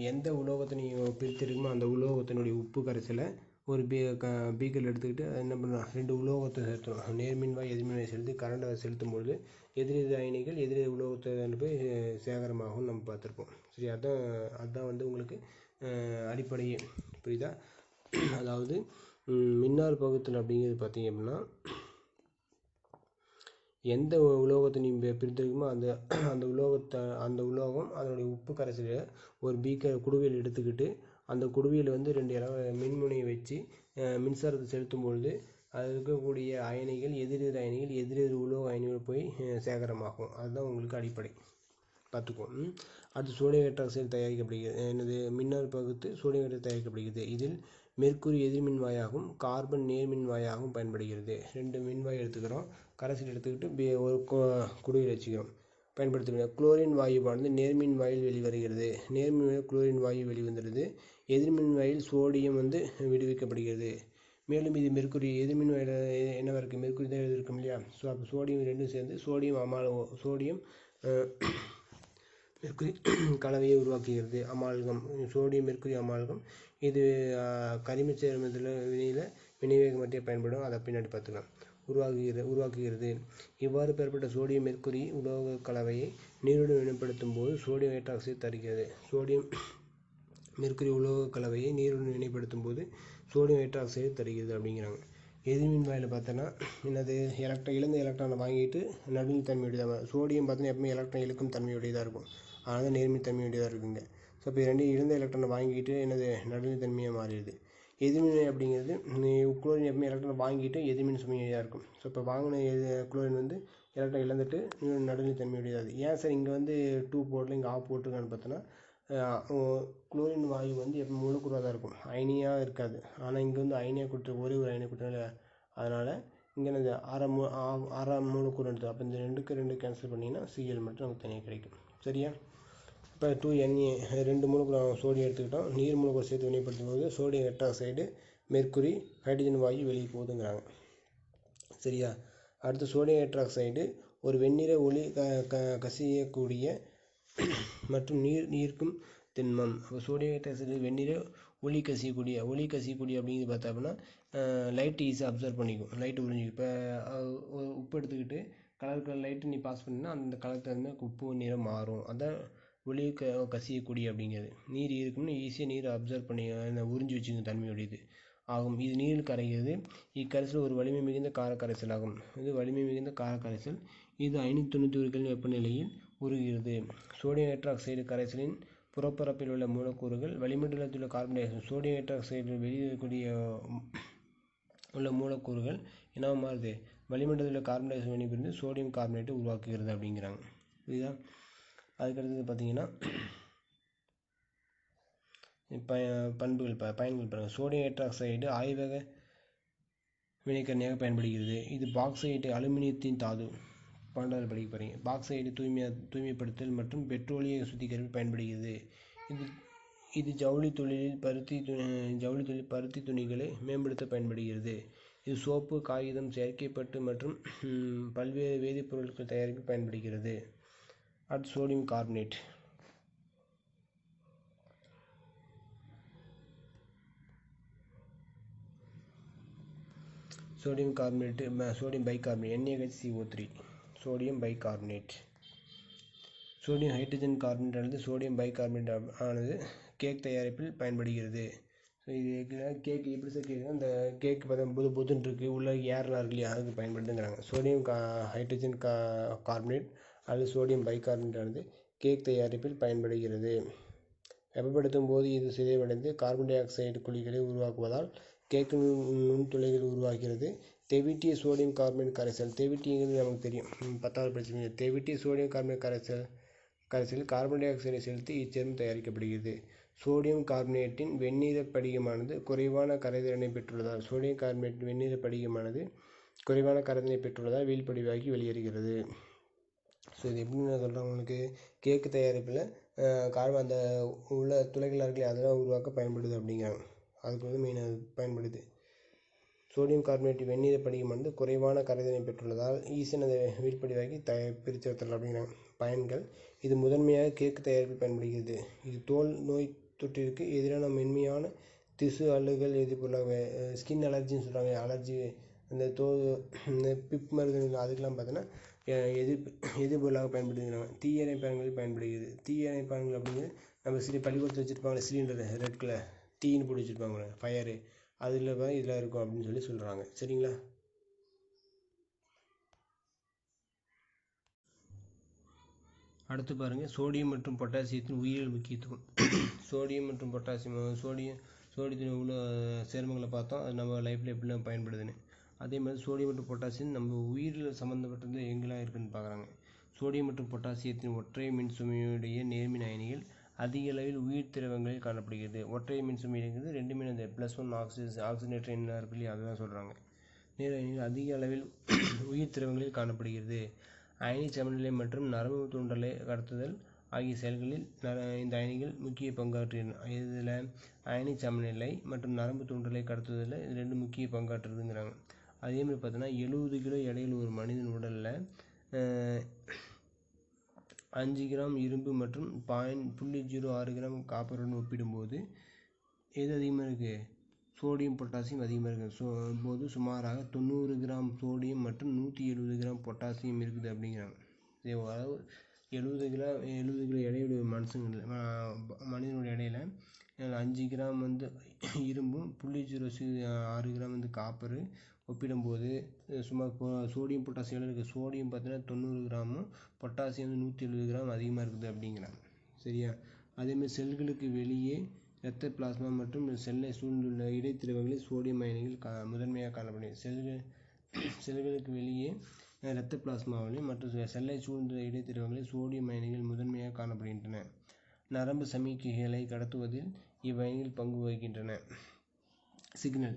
எந்த உலோகத்தை நீங்கள் பிரித்திருக்குமோ அந்த உலோகத்தினுடைய உப்பு கரைசலை ஒரு பீக்கர் எடுத்துக்கிட்டு என்ன பண்ணலாம், 2 உலோகத்தை செலுத்தணும். நேர்மின்வாய் எதிர்மின்வாய் செலுத்தி கரண்டை செலுத்தும் பொழுது எதிரெதிர் அயனிகள் எதிரெதிர் உலோகத்தை போய் சேகரமாகும் நம்ம பார்த்துருப்போம். சரி, அதுதான் வந்து உங்களுக்கு அடிப்படையே, புரியுதா? அதாவது மின்னார் பகுத்தல் அப்படிங்கிறது பார்த்தீங்க அப்படின்னா எந்த உலோகத்தை நீங்கள் பிரித்திருக்குமோ அந்த உலோகம் அதனுடைய உப்பு கரைசலை ஒரு பீக்கர் குடுவையில் எடுத்துக்கிட்டு அந்த குடுவையில் வந்து 2 மின்முனையை வச்சு மின்சாரத்தை செலுத்தும் பொழுது அதில் இருக்கக்கூடிய அயனிகள் எதிரெதிர் உலோக அயனிகள் போய் சேகரமாகும். அதுதான் உங்களுக்கு அடிப்படை, பார்த்துக்குவோம். அடுத்து சோடியம் ஹைட்ராக்சைடு தயாரிக்கப்படுகிறது. என்னது மின்னார் பகுத்து சோடியம் ஹைட்ராக்சைடு தயாரிக்கப்படுகிறது. இதில் மெர்க்குரி எதிர்மின்வாயாகவும் கார்பன் நேர்மின்வாயாகவும் பயன்படுகிறது. 2 மின்வாய் எடுத்துக்கிறோம், கரைசல் எடுத்துக்கிட்டு ஒரு குடுவையில் வச்சுக்கிறோம், பயன்படுத்துகிறோம். குளோரின் வாயுவானது நேர்மின் வாயில் வெளிவருகிறது. நேர்மின் வாயில் குளோரின் வாயு வெளிவந்துடுது. எதிர்மின் வாயில் சோடியம் வந்து விடுவிக்கப்படுகிறது. மேலும் இது மெர்க்குரி எதிர்மின் வாயில் என்னவா இருக்குது, மெர்க்குரி தான் இருக்கும் இல்லையா? ஸோ அப்போ சோடியம் 2 சேர்ந்து சோடியம் மெர்க்குரி கலவையை உருவாக்குகிறது. Amalgam, sodium mercury amalgam. இது கரிம சேர்மத்தில் வினைவேகமற்ற பயன்படும். அதை பின்னாடி பார்த்துக்கலாம். உருவாக்குகிறது. இவ்வாறு பெறப்பட்ட சோடியம் மெர்க்குரி உலோக கலவையை நீருடன் வினைப்படுத்தும் போது சோடியம் ஹைட்ராக்சைடு தருகிறது. சோடியம் மெர்க்குரி உலோக கலவையை நீருடன் வினைப்படுத்தும் போது சோடியம் ஹைட்ராக்சைடு தருகிறது அப்படிங்கிறாங்க. எதிர்மின் வாயில் பார்த்தோன்னா என்னது, இழந்த எலக்ட்ரானை வாங்கிட்டு நடுநிலை தன்மையுடையதாக. சோடியம் பார்த்தோன்னா எப்பவுமே எலக்ட்ரான் இழுக்கும் தன்மையுடையதாக இருக்கும். அதனால தான் நேர்மின் தன்மையுடையதாக இருக்குங்க. ஸோ இப்போ ரெண்டு இழந்த எலக்ட்ரானை வாங்கிட்டு என்னது நடுநிலை தன்மையாக மாறிடுது. எதிர்மின் அப்படிங்கிறது குளோரின் எப்பவுமே எலக்ட்ரான் வாங்கிட்டு எதிர்மின் சுமையாக இருக்கும். ஸோ இப்போ வாங்கின குளோரின் வந்து எலக்ட்ரான் இழந்துட்டு நடுநிலை தன்மையுடையது. ஏன் சார் இங்கே வந்து 2 போடல இங்கே ஆஃப் போட்டிருக்கான்னு பார்த்தோன்னா, குளோரின் வாயு வந்து எப்போ மூலக்கூறாக தான் இருக்கும், அயனியாக இருக்காது. ஆனால் இங்கே வந்து அயனியாக கொடுத்துருக்கு, ஒரே ஒரு அயனியை கொடுத்தனால அதனால் இங்கே என்னது ஆறாம் மூலக்கூறு எடுத்து. அப்போ இந்த 2க்கு 2 கேன்சல் பண்ணிங்கன்னா Cl மட்டும் நமக்கு தனியாக கிடைக்கும். சரியா? இப்போ 2Na 2 மூலக்கூறு சோடியம் எடுத்துக்கிட்டோம். நீர் மூலக்கூறு சேர்த்து வினைப்படுத்தும் போது சோடியம் ஹைட்ராக்சைடு மெர்க்குரி ஹைட்ரஜன் வாயு வெளியே போகுதுங்கிறாங்க. சரியா? அடுத்து சோடியம் ஹைட்ராக்சைடு ஒரு வெண்ணிற ஒளி கசியக்கூடிய மற்றும் நீர்க்கும் திண்மம். அப்போ சோடியம் ஹைட்ராக்சைடு வெண்ணிற ஒளி கசியக்கூடிய அப்படிங்கிறது பார்த்தா அப்படின்னா லைட் ஈஸியாக அப்சர்வ் பண்ணிக்கும், லைட்டு உறிஞ்சிக்கும். இப்போ உப்பு எடுத்துக்கிட்டு கலர் லைட்டு நீ பாஸ் பண்ணினா அந்த கலர் தகுந்த உப்பு நிறம் மாறும். அதான் ஒளி கசியக்கூடிய அப்படிங்கிறது. நீர் இருக்கும்னு ஈஸியாக நீரை அப்சர்வ் பண்ணி உறிஞ்சி வச்சுக்கும் தன்மையுடையது ஆகும். இது நீரில் கரைகிறது. இக்கரைசல் ஒரு வலிமை மிகுந்த காரக்கரைசல் ஆகும். இது வலிமை மிகுந்த காரக்கரைசல். இது 591 வெப்பநிலையில் உருகுகிறது. சோடியம் ஹைட்ராக்சைடு கரைசலின் புறப்பரப்பில் உள்ள மூலக்கூறுகள் வளிமண்டலத்தில் உள்ள carbon dioxide sodium hydroxide வெளியேறக்கூடிய உள்ள மூலக்கூறுகள் என்ன மாறுது, வளிமண்டலத்தில் உள்ள கார்பன் டை ஆக்சைடு வினைபுரிந்து சோடியம் கார்பனேட்டை உருவாக்குகிறது அப்படிங்கிறாங்க. புரியுதா? அதுக்கடுத்தது பார்த்தீங்கன்னா பயன்கள் பாருங்கள். சோடியம் ஹைட்ராக்சைடு ஆய்வக வினைக்கரணியாக பயன்படுகிறது. இது பாக்சைட்டு அலுமினியத்தின் தாது. 12வது படிக்க போகிறீங்க. பாக்சைடு தூய்மைப்படுத்தல் மற்றும் பெட்ரோலிய சுத்திகரிப்பில் பயன்படுகிறது. இது ஜவுளி தொழிலில் பருத்தி துணிகளை மேம்படுத்த பயன்படுகிறது. இது சோப்பு, காகிதம், செயற்கைப்பட்டு மற்றும் பல்வேறு வேதிப்பொருட்கள் தயாரிக்க பயன்படுகிறது. அடுத்து sodium carbonate. Sodium carbonate sodium bicarbonate NaHCO3 sodium bicarbonate. Sodium hydrogen carbonate அல்லது சோடியம் பைகார்பனேட் ஆனது கேக் தயாரிப்பில் பயன்படுகிறது. ஸோ இது கேக் எப்படி சார் கேட்குன்னா, இந்த கேக் பார்த்தா புதுன்னு இருக்குது, உள்ள ஏர்லாம் இருக்கு இல்லையா, அதுக்கு பயன்படுத்துங்கிறாங்க. சோடியம் ஹைட்ரஜன் கார்பனேட் அல்லது சோடியம் பைகார்பனேட் ஆனது கேக் தயாரிப்பில் பயன்படுகிறது. வெப்பப்படுத்தும் போது இது சிதைவடைந்து கார்பன் டை ஆக்சைடு குழிகளை உருவாக்குவதால் கேக்கு நுண்துளைகள் உருவாகிறது. தெவிட்டிய சோடியம் கார்பனேட் கரைசல். தெவிட்டிங்கிறது நமக்கு தெரியும், 10வது படிச்சிருக்கீங்க. தெவிட்டிய சோடியம் கார்பனேட் கரைசலில் கார்பன் டை ஆக்சைடை செலுத்தி இச்சேர்மம் தயாரிக்கப்படுகிறது. சோடியம் கார்பனேட்டின் வெண்ணிற படிகமானது குறைவான கரைதிறனை பெற்றுள்ளதால் வீழ்படிவாகி வெளியேறுகிறது. ஸோ இது எப்படின்னு நான் சொல்கிறேன் உங்களுக்கு. கேக்கு தயாரிப்பில் அந்த உள்ள துளைகளாக இருக்குல்லையா, அதெல்லாம் உருவாக்க பயன்படுது அப்படிங்கிறாங்க. அதுக்கு வந்து மெயினாக பயன்படுது. சோடியம் கார்பனேட் வெண்ணிற படிகமானது குறைவான கரைதிறனை பெற்றுள்ளதால் ஈஸியாக அதை வீழ்படிவாகி பிரித்து வைத்தல் அப்படிங்கிறாங்க. பயன்கள். இது முதன்மையாக கேக்கு தயாரிப்பில் பயன்படுகிறது. இது தோல் நோய் தொற்றிற்கு எதிரான மென்மையான திசு அழுகல் எதிர்ப்பொருளாக ஸ்கின் அலர்ஜின்னு சொல்கிறாங்க. அலர்ஜி அந்த இந்த பிப் மருந்துகள் அதுக்கெல்லாம் பார்த்தோன்னா எதிர்ப்பொருளாக பயன்படுத்துகிறாங்க. தீயணைப்பான்களில் பயன்படுகிறது. தீயணைப்பான்கள் அப்படிங்கிறது நம்ம பள்ளிக்கூடத்தில் வச்சுருப்பாங்க சிலிண்டர் ரெட் கலர் தீன்னு போட்டு வச்சுருப்பாங்க, ஃபயரு, அதில் இதில் இருக்கும் அப்படின்னு சொல்லி சொல்கிறாங்க. சரிங்களா? அடுத்து பாருங்கள், சோடியம் மற்றும் பொட்டாசியத்தின் உயிரியல் முக்கியத்துவம். சோடியம் மற்றும் பொட்டாசியம் சோடியத்தின் உள்ள சேர்மங்களை பார்த்தோம், அது நம்ம லைஃப்பில் எப்படிலாம் பயன்படுதுன்னு. அதே மாதிரி சோடியம் மற்றும் பொட்டாசியம் நம்ம உயிரியல் சம்மந்தப்பட்டது எங்கெல்லாம் இருக்குதுன்னு பார்க்குறாங்க. சோடியம் மற்றும் பொட்டாசியத்தின் ஒற்றை மின் சுமையுடைய நேர்மின் அயனிகள் அதிக அளவில் உயிர் திரவங்களில் காணப்படுகிறது. ஒற்றை மின் சுமைங்கிறது 2 மின் அந்த +1 ஆக்சிஜனேட்டர் என்ன இருக்கு இல்லையா, அதுதான் சொல்கிறாங்க. நேர் அயனிகள் அதிக அளவில் உயிர் திரவங்களில் காணப்படுகிறது. அயனி சமநிலை மற்றும் நரம்பு தூண்டலை கடத்துதல் ஆகிய செயல்களில் இந்த அயனிகள் முக்கிய பங்காற்றுகின்றன. இதில் அயனி சமநிலை மற்றும் நரம்பு தூண்டலை கடத்துதலில் இது 2 முக்கிய பங்காற்றுதுங்கிறாங்க. அதே மாதிரி பார்த்தோன்னா 70 கிலோ எடையில் ஒரு மனிதன் உடலில் 5 கிராம் இரும்பு மற்றும் 0.06 கிராம் காப்பருடன் ஒப்பிடும்போது எது அதிகமாக இருக்குது? சோடியம் பொட்டாசியம் அதிகமாக இருக்குது. போது சுமாராக 90 கிராம் சோடியம் மற்றும் 170 கிராம் பொட்டாசியம் இருக்குது அப்படிங்கிறாங்க. அதாவது 70 கிலோ எடையுடைய மனிதனுடைய எடையில் 5 கிராம் வந்து இரும்பும் 0.06 கிராம் வந்து காப்பரு ஒப்பிடும்போது சுமார் சோடியம் பொட்டாசியம் இருக்குது. சோடியம் பார்த்தீங்கன்னா 90 கிராமும் பொட்டாசியம் வந்து 170 கிராம் அதிகமாக இருக்குது அப்படிங்கிறாங்க. சரியா? அதேமாதிரி செல்களுக்கு வெளியே இரத்த பிளாஸ்மா மற்றும் செல்லை சூழ்ந்துள்ள இடைத்திரவங்களில் சோடியம் அயனிகள் முதன்மையாக காணப்படும். செல்களுக்கு வெளியே இரத்த பிளாஸ்மாவிலும் மற்றும் செல்லை சூழ்ந்துள்ள இடைத்திரவங்களில் சோடியம் அயனிகள் முதன்மையாக காணப்படுகின்றன. நரம்பு சமிக்கைகளை கடத்துவதில் இவ்வயனிகள் பங்கு வகிக்கின்றன. சிக்னல்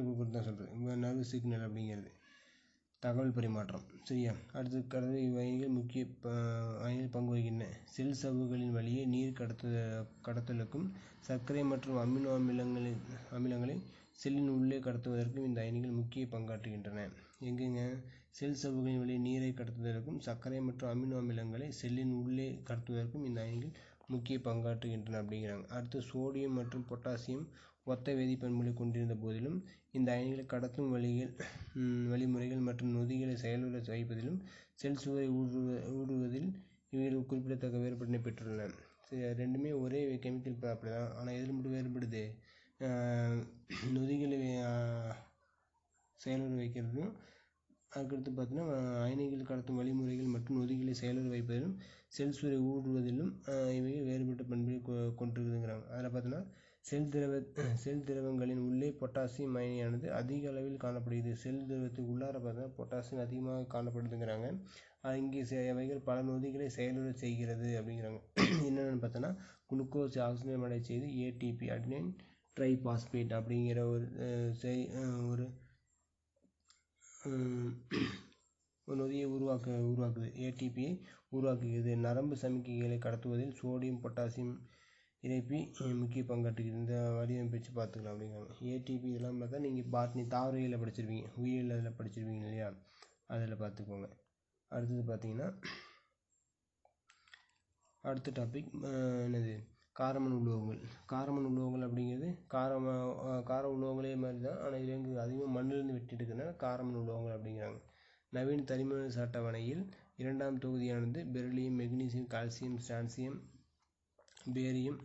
கொடுக்குறது தான் சொல்கிறது. நர்வு சிக்னல் அப்படிங்கிறது தகவல் பரிமாற்றம். சரியா? அடுத்து இவ்வயனிகள் முக்கிய அயனிகள் பங்கு வகிக்கின்றன. செல் சவ்வுகளின் வழியே நீர் கடத்தலுக்கும் சர்க்கரை மற்றும் அமினோ அமிலங்களை செல்லின் உள்ளே கடத்துவதற்கும் இந்த அயனிகள் முக்கிய பங்காற்றுகின்றன. எங்கெங்க? செல் சவ்வுகளின் வழியே நீரை கடத்துவதற்கும் சர்க்கரை மற்றும் அமினோ அமிலங்களை செல்லின் உள்ளே கடத்துவதற்கும் இந்த அயனிகள் முக்கிய பங்காற்றுகின்றன அப்படிங்கிறாங்க. அடுத்து சோடியம் மற்றும் பொட்டாசியம் ஒத்த வேதிப்பண்புகளை கொண்டிருந்த போதிலும் இந்த அயனிகளை கடத்தும் வழிமுறைகள் மற்றும் நொதிகளை செயலுற வைப்பதிலும் செல் சுவரை ஊடுருவதில் இவைகள் குறிப்பிடத்தக்க வேறுபாட்டினை பெற்றுள்ளன. ரெண்டுமே ஒரே கெமிக்கல் ப்ராப்பர்ட்டி தான். ஆனால் எதில் மட்டும் வேறுபடுது? நொதிகளை செயலுற வைக்கிறதும் அதுக்கடுத்து பார்த்தீங்கன்னா அயனிகள் கடத்தும் வழிமுறைகள் மற்றும் நொதிகளை செயலுற வைப்பதிலும் செல் சுவரை ஊடுருவதிலும் இவைகள் வேறுபட்ட பண்புகளை கொண்டிருக்குதுங்கிறாங்க. அதில் பார்த்தீங்கன்னா செல் திரவங்களின் உள்ளே பொட்டாசியம் அயனியானது அதிக அளவில் காணப்படுகிறது. செல் திரவத்துக்கு உள்ளார பார்த்தீங்கன்னா பொட்டாசியம் அதிகமாக காணப்படுதுங்கிறாங்க. இங்கே அவைகள் பல நொதிகளை செயலுற செய்கிறது அப்படிங்கிறாங்க. என்னென்னு பார்த்தோன்னா குளுக்கோஸ் ஆக்சிஜன் அடைய செய்து ATP அடினைன் ட்ரைபாஸ்பேட் அப்படிங்கிற ஒரு நொதியை உருவாக்குது. ATPயை உருவாக்குகிறது. நரம்பு சமிக்கைகளை கடத்துவதில் சோடியம் பொட்டாசியம் இணைப்பி முக்கிய பங்காற்றுகிறது. இந்த வடிவமைப்பு வச்சு பார்த்துக்கலாம் அப்படிங்கிறாங்க. ATP இதெல்லாம் பார்த்தா நீங்கள் பாட்னி தாவரவியலில் படிச்சிருப்பீங்க, உயிரியலில் படிச்சிருப்பீங்க இல்லையா? அதில் பார்த்துக்கோங்க. அடுத்தது பார்த்தீங்கன்னா அடுத்த டாபிக் என்னது? காரமண் உலோகங்கள். காரமண் உலோகங்கள் அப்படிங்கிறது கார உலோகங்களே மாதிரி தான். ஆனால் இது எங்கே அதிகமாக மண்ணிலிருந்து வெட்டி எடுக்கிறதுனால காரமண் உலோகங்கள் அப்படிங்கிறாங்க. நவீன தனிம அட்டவணையில் 2ஆம் தொகுதியானது beryllium, magnesium, calcium, strontium, beryllium,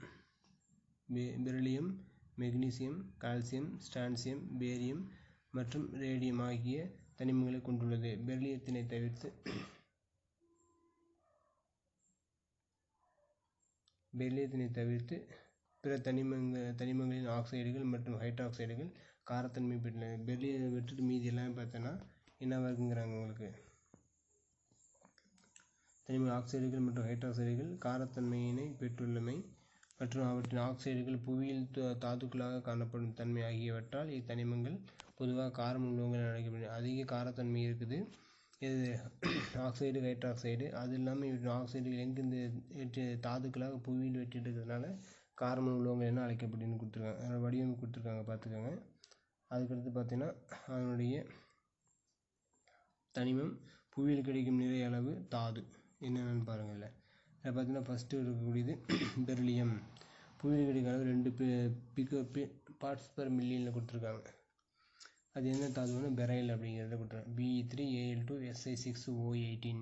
magnesium, calcium, strontium, barium மற்றும் ரேடியம் ஆகிய தனிமங்களை கொண்டுள்ளது. பெரிலியத்தினை தவிர்த்து பிற தனிமங்களின் ஆக்சைடுகள் மற்றும் ஹைட்ராக்சைடுகள் காரத்தன்மை பெற்றுள்ளன. பெரிலியத்தை விட்டுட்டு மீதி எல்லாமே பார்த்தோன்னா என்னவா இருக்குங்கிறாங்க உங்களுக்கு. தனிம ஆக்சைடுகள் மற்றும் ஹைட்ராக்சைடுகள் காரத்தன்மையினை பெற்றுள்ளமை மற்றும் அவற்றின் ஆக்சைடுகள் புவியியல் தாதுக்களாக காணப்படும் தன்மை ஆகியவற்றால் இத்தனிமங்கள் பொதுவாக காரமண் உலோகங்கள் அழைக்கப்படுகின்றன. அதிக காரத்தன்மை இருக்குது. இது ஆக்சைடு, ஹைட்ராக்சைடு. அது இல்லாமல் இவற்றின் ஆக்சைடுகள் எங்கிருந்து தாதுக்களாக புவியில் வெட்டிட்டு இருக்கிறதுனால காரமண் உலோகங்கள் என்ன அழைக்கப்படுதுன்னு கொடுத்துருக்காங்க. அதோட வடிவமைப்பு கொடுத்துருக்காங்க, பார்த்துக்கோங்க. அதுக்கடுத்து பார்த்தீங்கன்னா அதனுடைய தனிமம், புவியில் கிடைக்கும் நிறை, அளவு, தாது என்னென்னு பாருங்கள். இல்லை அதை பார்த்தீங்கன்னா ஃபஸ்ட்டு இருக்கக்கூடியது பெரிலியம். புவியில் கிடைக்கும் அளவு 2 பார்ட்ஸ் பெர் மில்லியனில் கொடுத்துருக்காங்க. அது என்ன தாதுன்னா பெரைல் அப்படிங்கிறத கொடுத்துருக்காங்க. Be3Al2Si6O18.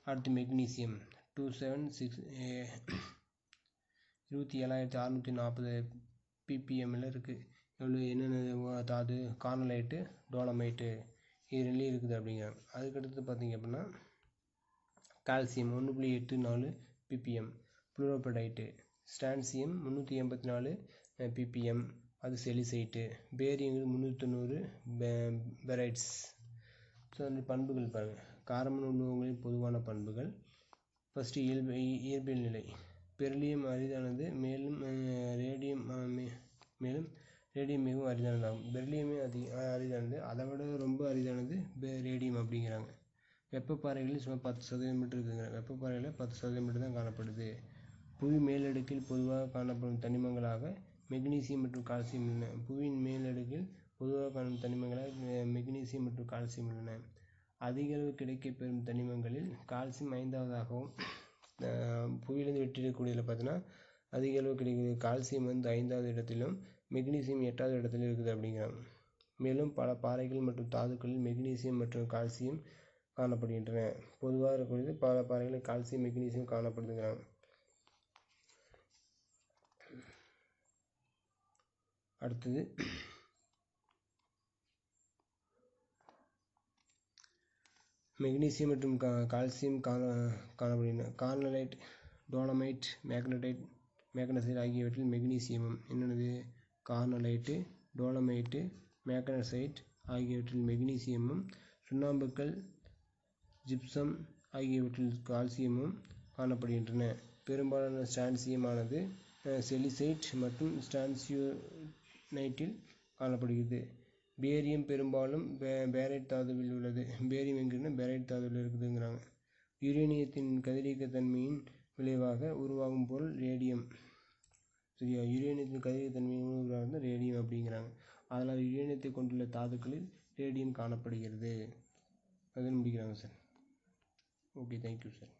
அடுத்து மெக்னீசியம் 27,640 ppmல இருக்குது. எவ்வளோ என்னென்ன தாது? கார்னலைட்டு, டோலமைட்டு, இது ரெண்டுலேயும் இருக்குது அப்படிங்கிறாங்க. அதுக்கடுத்து பார்த்தீங்க அப்படின்னா கால்சியம் 1.84 ppm, புளூரோபடைட்டு. ஸ்ட்ரான்சியம் 384 ppm, அது செலிசைட்டு. பேரியம் 390 பெரைட்ஸ். ஸோ அந்த பண்புகள் பாருங்கள். காரமண் உலோகங்களின் பொதுவான பண்புகள். ஃபஸ்ட்டு இயற்பியல் நிலை. பெரிலியம் அரிதானது, மேலும் ரேடியம் மிகவும் அரிதானதாகும். பெரிலியமே அரிதானது, அதை விட ரொம்ப அரிதானது ரேடியம் அப்படிங்கிறாங்க. வெப்பப்பாறைகளில் சுமார் 10% இருக்குதுங்க. வெப்பப்பாறைகளில் 10% தான் காணப்படுது. புவி மேலடுக்கில் பொதுவாக காணப்படும் தனிமங்களாக மெக்னீசியம் மற்றும் கால்சியம் உள்ளன. புவியின் மேலடுக்கில் பொதுவாக காணும் தனிமங்களாக மெக்னீசியம் மற்றும் கால்சியம் உள்ளன. அதிக அளவு கிடைக்கப்பெறும் தனிமங்களில் கால்சியம் 5வதாகவும் புவியிலேருந்து வெட்டி எடுக்கக்கூடியதில் பார்த்தீங்கன்னா அதிக அளவு கிடைக்குது. கால்சியம் வந்து 5வது இடத்திலும் மெக்னீசியம் 8வது இடத்திலும் இருக்குது அப்படிங்கிறாங்க. மேலும் பல பாறைகள் மற்றும் தாதுக்களில் மெக்னீசியம் மற்றும் கால்சியம் காணப்படுகின்றன. பொதுவாக இருக்கக்கூடியது பல பாறைகளில் கால்சியம் மெக்னீசியம் காணப்படுதுங்கிறாங்க. அடுத்தது மெக்னீசியம் மற்றும் கால்சியம் காணப்படுகின்றன. கார்னலைட், டோலமைட், மேக்னசைட் ஆகியவற்றில் மெக்னீசியமும் என்னென்னது கார்னலைட்டு, டோலமைட்டு, மேக்னசைட் ஆகியவற்றில் மெக்னீசியமும், சுண்ணாம்புக்கல், ஜிப்சம் ஆகியவற்றில் கால்சியமும் காணப்படுகின்றன. பெரும்பாலான ஸ்ட்ரான்சியம் ஆனது சிலிசைட் மற்றும் ஸ்ட்ரான்சியோனைட்டில் காணப்படுகிறது. பேரியம் பெரும்பாலும் பேரைட் தாதுவில் உள்ளது. பேரியம் எங்கன்னா பேரைட் தாதுவில் இருக்குதுங்கிறாங்க. யுரேனியத்தின் கதிரியக்க தன்மையின் விளைவாக உருவாகும் பொருள் ரேடியம். சரியா, யுரேனியத்தின் கதிரியக்க தன்மையின் உருவாக ரேடியம் அப்படிங்கிறாங்க. அதனால் யுரேனியத்தை கொண்டுள்ள தாதுக்களில் ரேடியம் காணப்படுகிறது. அதுன்னு முடிக்கிறாங்க சார். Okay, thank you sir.